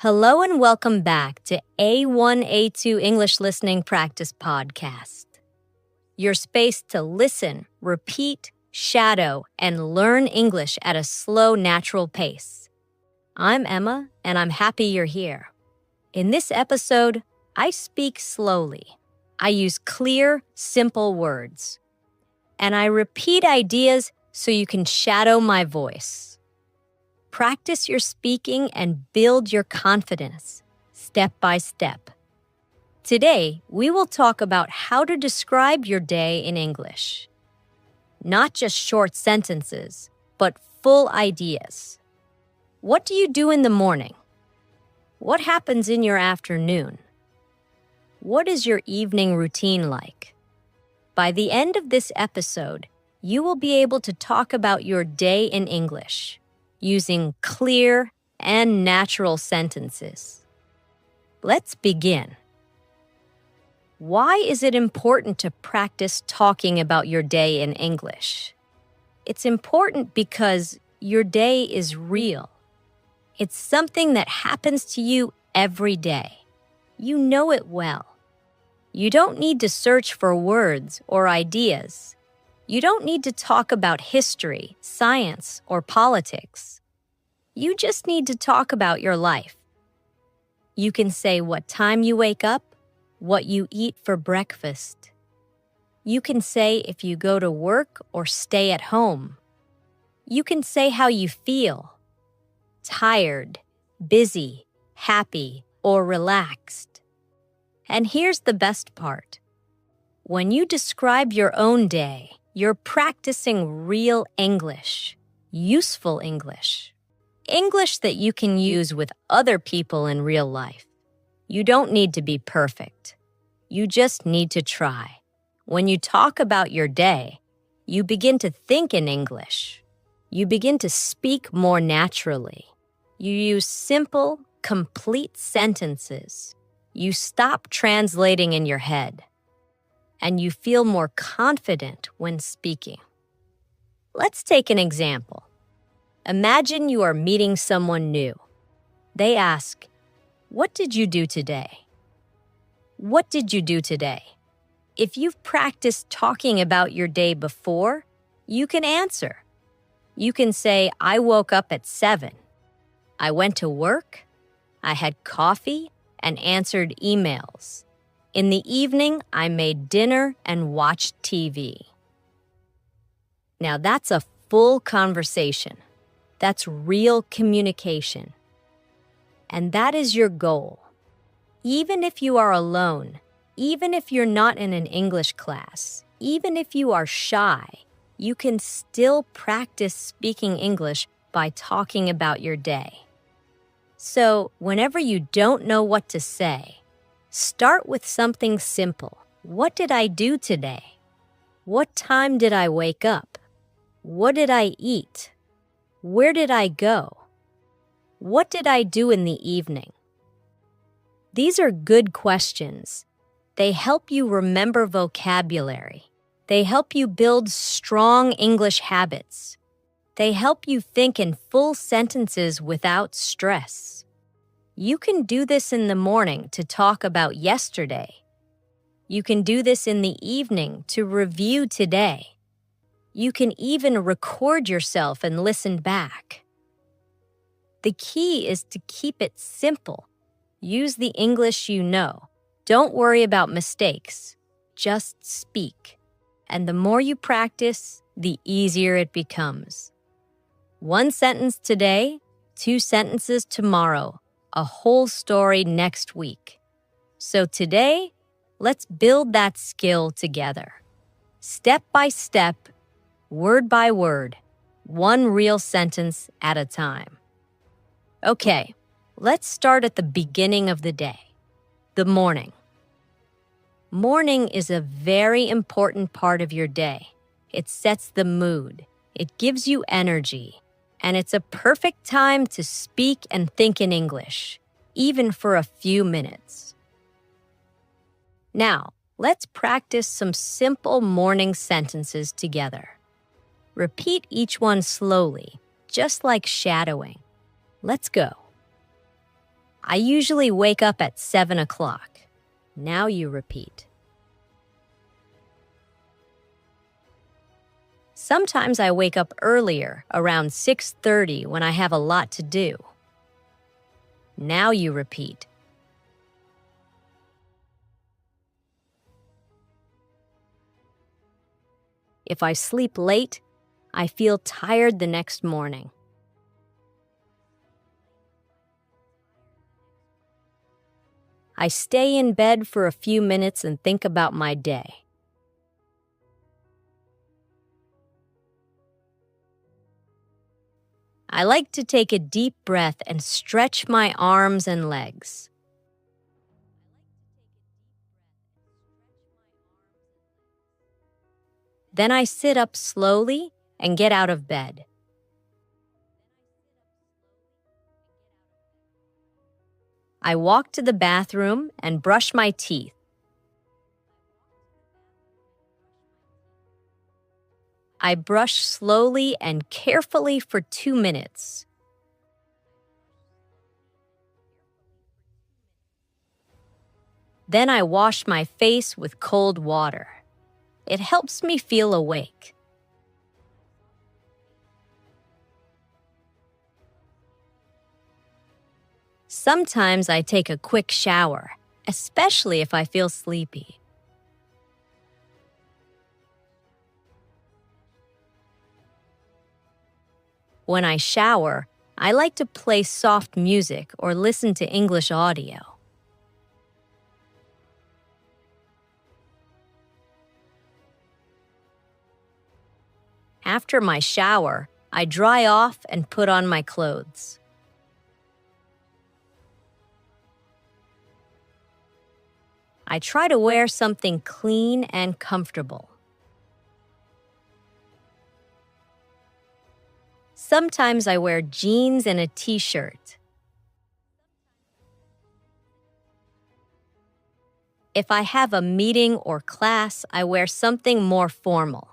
Hello and welcome back to A1A2 English Listening Practice Podcast. Your space to listen, repeat, shadow, and learn English at a slow, natural pace. I'm Emma, and I'm happy you're here. In this episode, I speak slowly. I use clear, simple words. And I repeat ideas so you can shadow my voice. Practice your speaking and build your confidence, step by step. Today, we will talk about how to describe your day in English. Not just short sentences, but full ideas. What do you do in the morning? What happens in your afternoon? What is your evening routine like? By the end of this episode, you will be able to talk about your day in English using clear and natural sentences. Let's begin. Why is it important to practice talking about your day in English? It's important because your day is real. It's something that happens to you every day. You know it well. You don't need to search for words or ideas. You don't need to talk about history, science, or politics. You just need to talk about your life. You can say what time you wake up, what you eat for breakfast. You can say if you go to work or stay at home. You can say how you feel: tired, busy, happy, or relaxed. And here's the best part. When you describe your own day, you're practicing real English, useful English. English that you can use with other people in real life. You don't need to be perfect. You just need to try. When you talk about your day, you begin to think in English. You begin to speak more naturally. You use simple, complete sentences. You stop translating in your head. And you feel more confident when speaking. Let's take an example. Imagine you are meeting someone new. They ask, "What did you do today?" What did you do today? If you've practiced talking about your day before, you can answer. You can say, "I woke up at 7. I went to work. I had coffee and answered emails. In the evening, I made dinner and watched TV." Now that's a full conversation. That's real communication. And that is your goal. Even if you are alone, even if you're not in an English class, even if you are shy, you can still practice speaking English by talking about your day. So, whenever you don't know what to say, start with something simple. What did I do today? What time did I wake up? What did I eat? Where did I go? What did I do in the evening? These are good questions. They help you remember vocabulary. They help you build strong English habits. They help you think in full sentences without stress. You can do this in the morning to talk about yesterday. You can do this in the evening to review today. You can even record yourself and listen back. The key is to keep it simple. Use the English you know. Don't worry about mistakes. Just speak. And the more you practice, the easier it becomes. 1 sentence today, 2 sentences tomorrow, a whole story next week. So today, let's build that skill together. Step by step, word by word, one real sentence at a time. Okay, let's start at the beginning of the day, the morning. Morning is a very important part of your day. It sets the mood, it gives you energy, and it's a perfect time to speak and think in English, even for a few minutes. Now, let's practice some simple morning sentences together. Repeat each one slowly, just like shadowing. Let's go. I usually wake up at 7 o'clock. Now you repeat. Sometimes I wake up earlier, around 6:30 when I have a lot to do. Now you repeat. If I sleep late, I feel tired the next morning. I stay in bed for a few minutes and think about my day. I like to take a deep breath and stretch my arms and legs. Then I sit up slowly and get out of bed. I walk to the bathroom and brush my teeth. I brush slowly and carefully for 2 minutes. Then I wash my face with cold water. It helps me feel awake. Sometimes I take a quick shower, especially if I feel sleepy. When I shower, I like to play soft music or listen to English audio. After my shower, I dry off and put on my clothes. I try to wear something clean and comfortable. Sometimes I wear jeans and a t-shirt. If I have a meeting or class, I wear something more formal.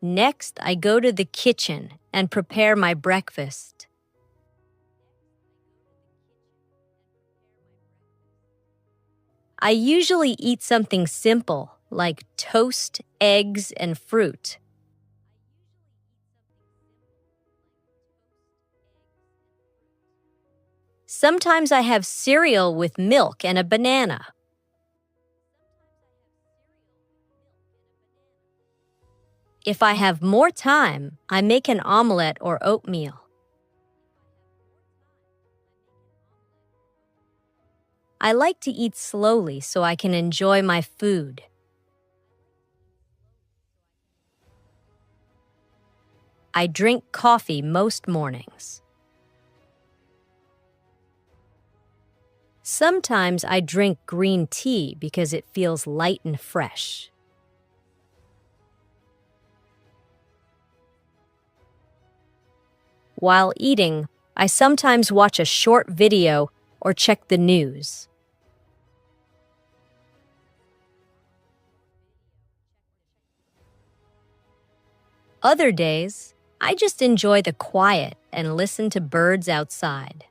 Next, I go to the kitchen and prepare my breakfast. I usually eat something simple, like toast, eggs, and fruit. Sometimes I have cereal with milk and a banana. If I have more time, I make an omelette or oatmeal. I like to eat slowly so I can enjoy my food. I drink coffee most mornings. Sometimes I drink green tea because it feels light and fresh. While eating, I sometimes watch a short video or check the news. Other days, I just enjoy the quiet and listen to birds outside.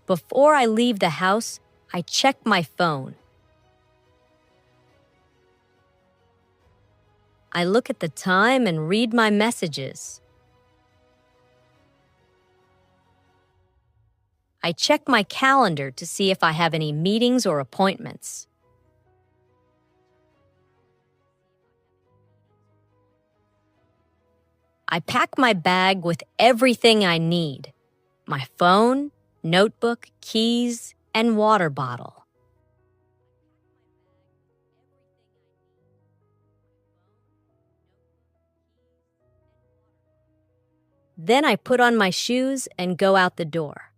Before I leave the house, I check my phone. I look at the time and read my messages. I check my calendar to see if I have any meetings or appointments. I pack my bag with everything I need: my phone, notebook, keys, and water bottle. Then I put on my shoes and go out the door.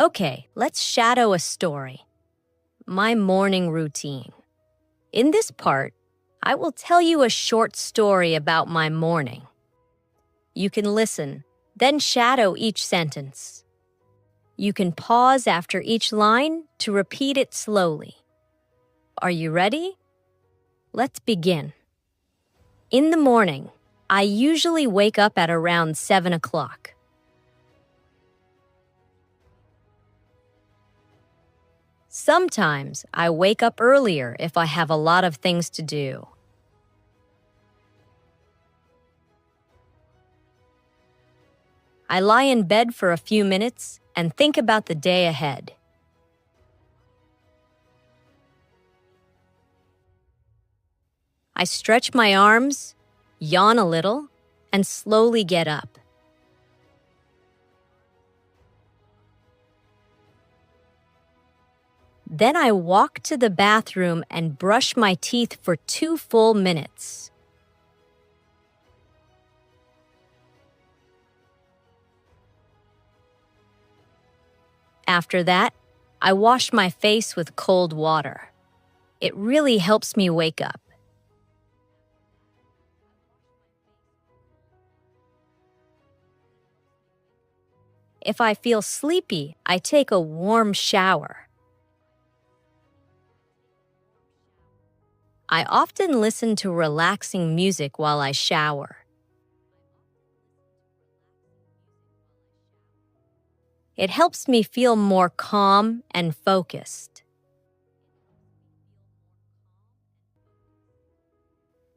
Okay, let's shadow a story. My morning routine. In this part, I will tell you a short story about my morning. You can listen, then shadow each sentence. You can pause after each line to repeat it slowly. Are you ready? Let's begin. In the morning, I usually wake up at around 7 o'clock. Sometimes I wake up earlier if I have a lot of things to do. I lie in bed for a few minutes and think about the day ahead. I stretch my arms, yawn a little, and slowly get up. Then I walk to the bathroom and brush my teeth for 2 full minutes. After that, I wash my face with cold water. It really helps me wake up. If I feel sleepy, I take a warm shower. I often listen to relaxing music while I shower. It helps me feel more calm and focused.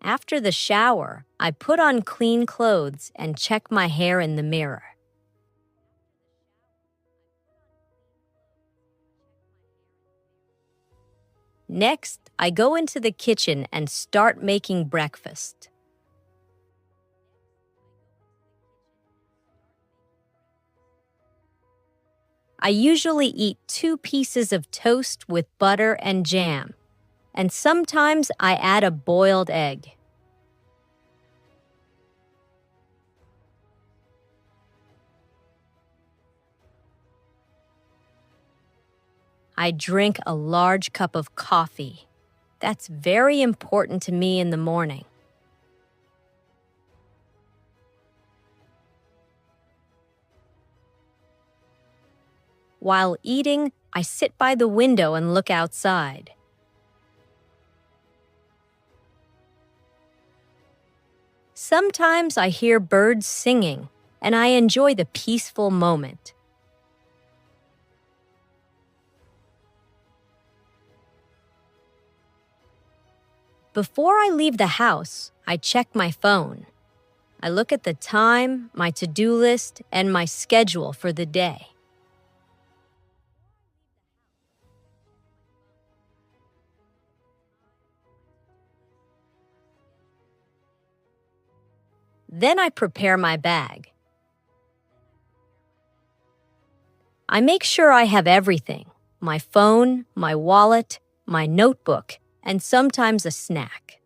After the shower, I put on clean clothes and check my hair in the mirror. Next, I go into the kitchen and start making breakfast. I usually eat 2 pieces of toast with butter and jam, and sometimes I add a boiled egg. I drink a large cup of coffee. That's very important to me in the morning. While eating, I sit by the window and look outside. Sometimes I hear birds singing, and I enjoy the peaceful moment. Before I leave the house, I check my phone. I look at the time, my to-do list, and my schedule for the day. Then I prepare my bag. I make sure I have everything: my phone, my wallet, my notebook, and sometimes a snack.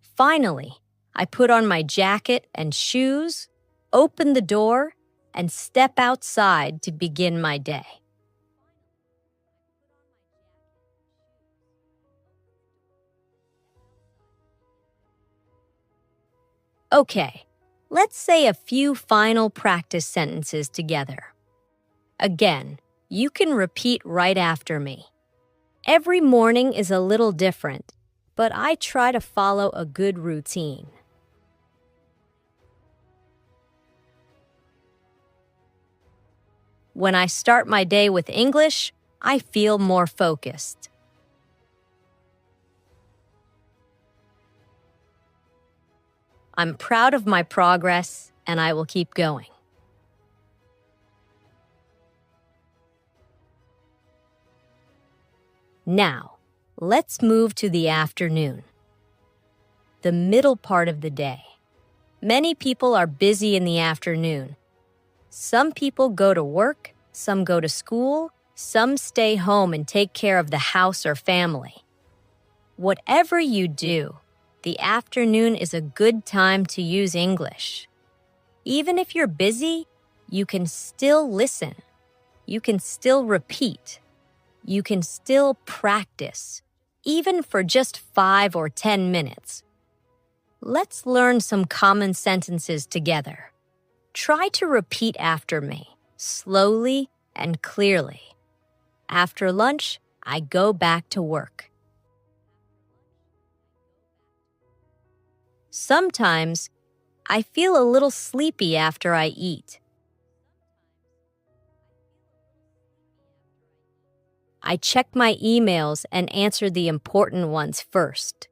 Finally, I put on my jacket and shoes, open the door, and step outside to begin my day. Okay, let's say a few final practice sentences together. Again, you can repeat right after me. Every morning is a little different, but I try to follow a good routine. When I start my day with English, I feel more focused. I'm proud of my progress, and I will keep going. Now, let's move to the afternoon, the middle part of the day. Many people are busy in the afternoon. Some people go to work, some go to school, some stay home and take care of the house or family. Whatever you do, the afternoon is a good time to use English. Even if you're busy, you can still listen. You can still repeat. You can still practice. even for just 5 or 10 minutes. Let's learn some common sentences together. Try to repeat after me, slowly and clearly. After lunch, I go back to work. Sometimes, I feel a little sleepy after I eat. I check my emails and answer the important ones first.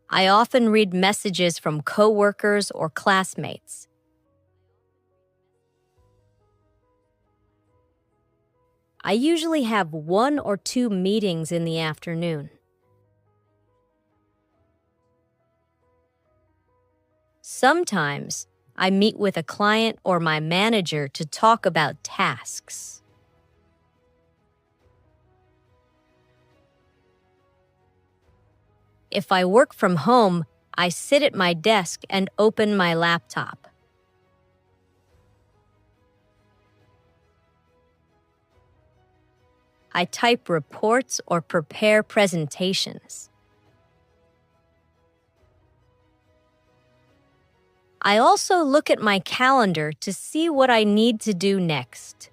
I often read messages from coworkers or classmates. I usually have 1 or 2 meetings in the afternoon. Sometimes, I meet with a client or my manager to talk about tasks. If I work from home, I sit at my desk and open my laptop. I type reports or prepare presentations. I also look at my calendar to see what I need to do next.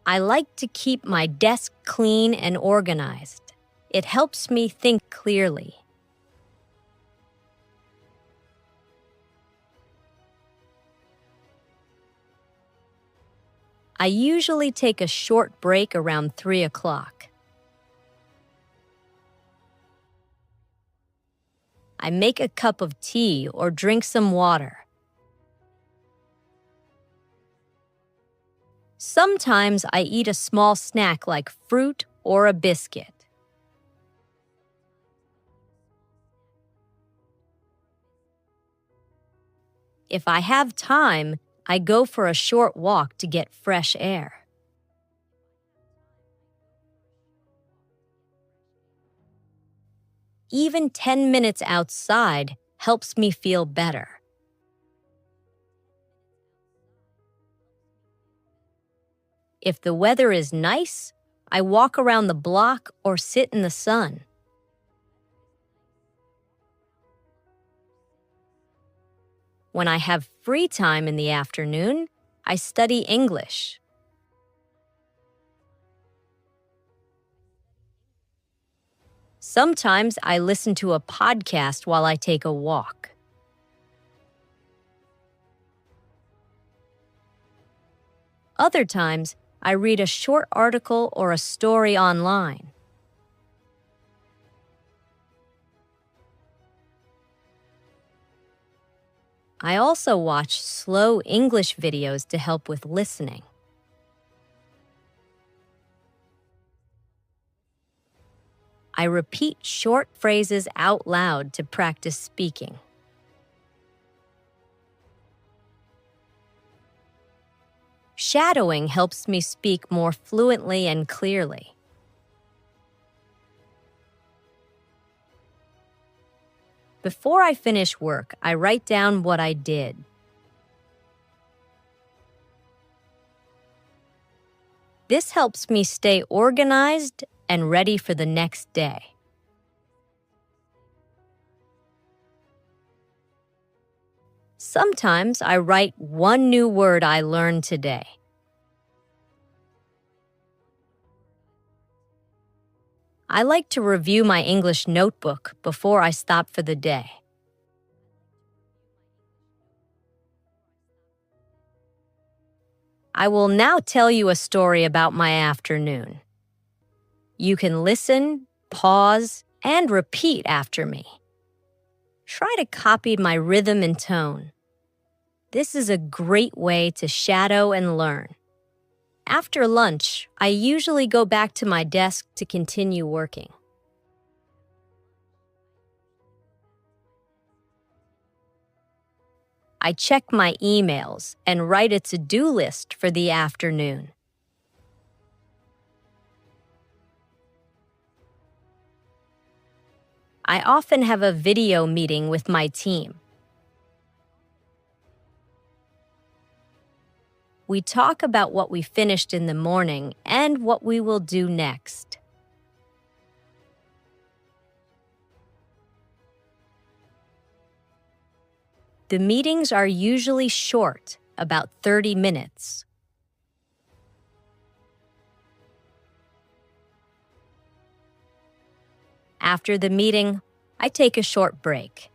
I like to keep my desk clean and organized. It helps me think clearly. I usually take a short break around 3 o'clock. I make a cup of tea or drink some water. Sometimes I eat a small snack like fruit or a biscuit. If I have time, I go for a short walk to get fresh air. Even 10 minutes outside helps me feel better. If the weather is nice, I walk around the block or sit in the sun. When I have free time in the afternoon, I study English. Sometimes I listen to a podcast while I take a walk. Other times, I read a short article or a story online. I also watch slow English videos to help with listening. I repeat short phrases out loud to practice speaking. Shadowing helps me speak more fluently and clearly. Before I finish work, I write down what I did. This helps me stay organized and ready for the next day. Sometimes I write one new word I learned today. I like to review my English notebook before I stop for the day. I will now tell you a story about my afternoon. You can listen, pause, and repeat after me. Try to copy my rhythm and tone. This is a great way to shadow and learn. After lunch, I usually go back to my desk to continue working. I check my emails and write a to-do list for the afternoon. I often have a video meeting with my team. We talk about what we finished in the morning and what we will do next. The meetings are usually short, about 30 minutes. After the meeting, I take a short break.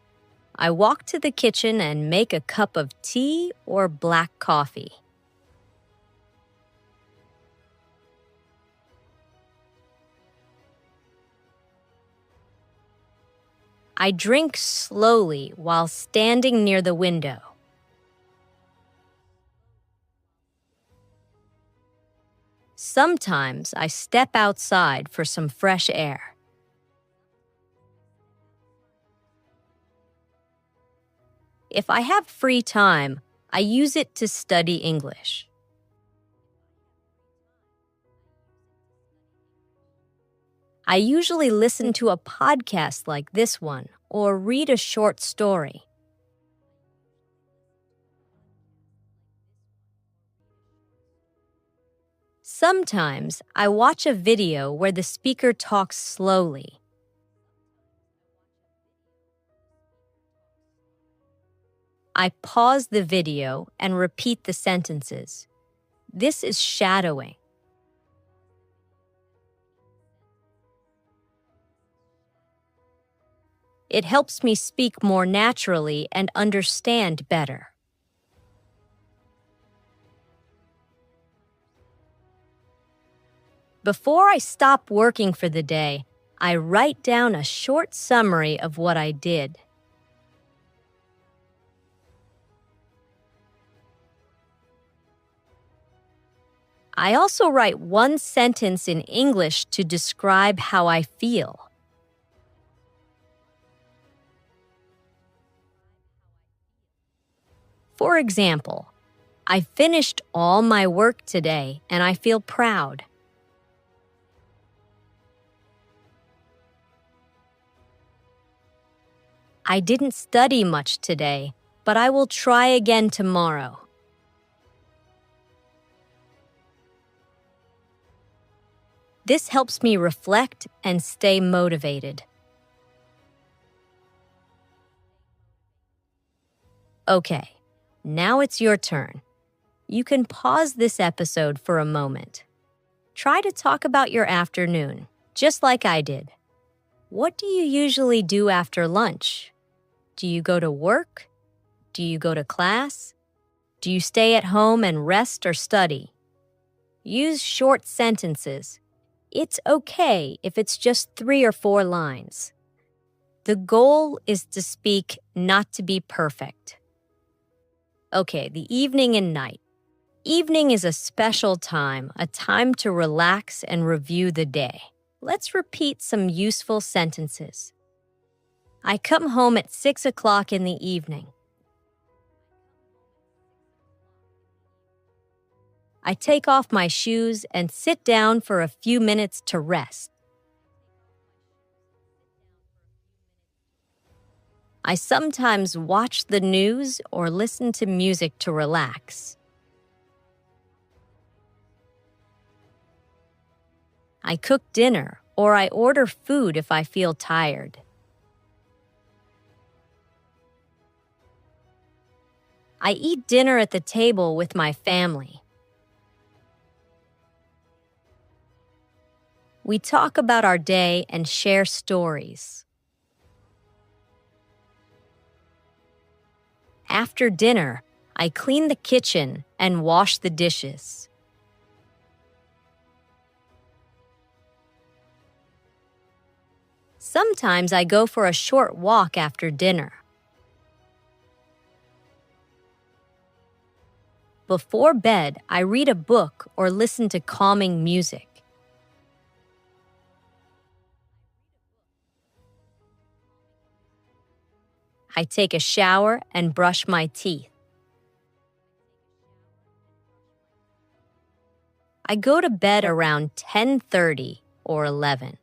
I walk to the kitchen and make a cup of tea or black coffee. I drink slowly while standing near the window. Sometimes I step outside for some fresh air. If I have free time, I use it to study English. I usually listen to a podcast like this one or read a short story. Sometimes I watch a video where the speaker talks slowly. I pause the video and repeat the sentences. This is shadowing. It helps me speak more naturally and understand better. Before I stop working for the day, I write down a short summary of what I did. I also write one sentence in English to describe how I feel. For example, I finished all my work today and I feel proud. I didn't study much today, but I will try again tomorrow. This helps me reflect and stay motivated. Okay, now it's your turn. You can pause this episode for a moment. Try to talk about your afternoon, just like I did. What do you usually do after lunch? Do you go to work? Do you go to class? Do you stay at home and rest or study? Use short sentences. It's okay if it's just 3 or 4 lines. The goal is to speak, not to be perfect. Okay, the evening and night. Evening is a special time, a time to relax and review the day. Let's repeat some useful sentences. I come home at 6 o'clock in the evening. I take off my shoes and sit down for a few minutes to rest. I sometimes watch the news or listen to music to relax. I cook dinner or I order food if I feel tired. I eat dinner at the table with my family. We talk about our day and share stories. After dinner, I clean the kitchen and wash the dishes. Sometimes I go for a short walk after dinner. Before bed, I read a book or listen to calming music. I take a shower and brush my teeth. I go to bed around 10:30 or 11.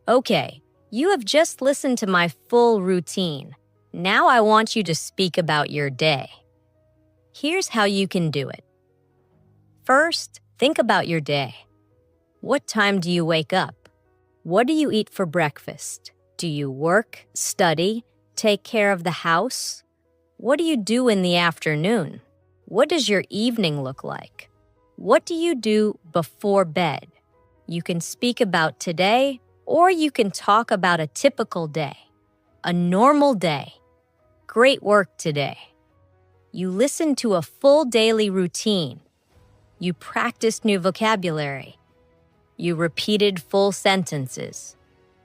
Okay, you have just listened to my full routine. Now I want you to speak about your day. Here's how you can do it. First, think about your day. What time do you wake up? What do you eat for breakfast? Do you work, study, take care of the house? What do you do in the afternoon? What does your evening look like? What do you do before bed? You can speak about today, or you can talk about a typical day, a normal day. Great work today. You listen to a full daily routine. You practiced new vocabulary. You repeated full sentences.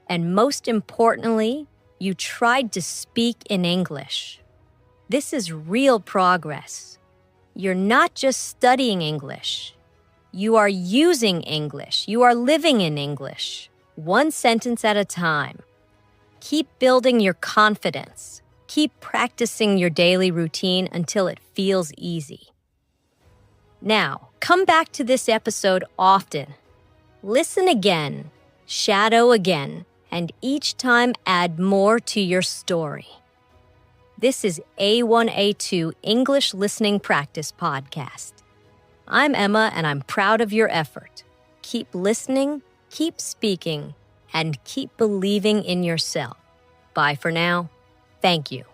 And most importantly, you tried to speak in English. This is real progress. You're not just studying English. You are using English. You are living in English, one sentence at a time. Keep building your confidence. Keep practicing your daily routine until it feels easy. Now, come back to this episode often. Listen again, shadow again, and each time add more to your story. This is A1A2 English Listening Practice Podcast. I'm Emma, and I'm proud of your effort. Keep listening, keep speaking, and keep believing in yourself. Bye for now. Thank you.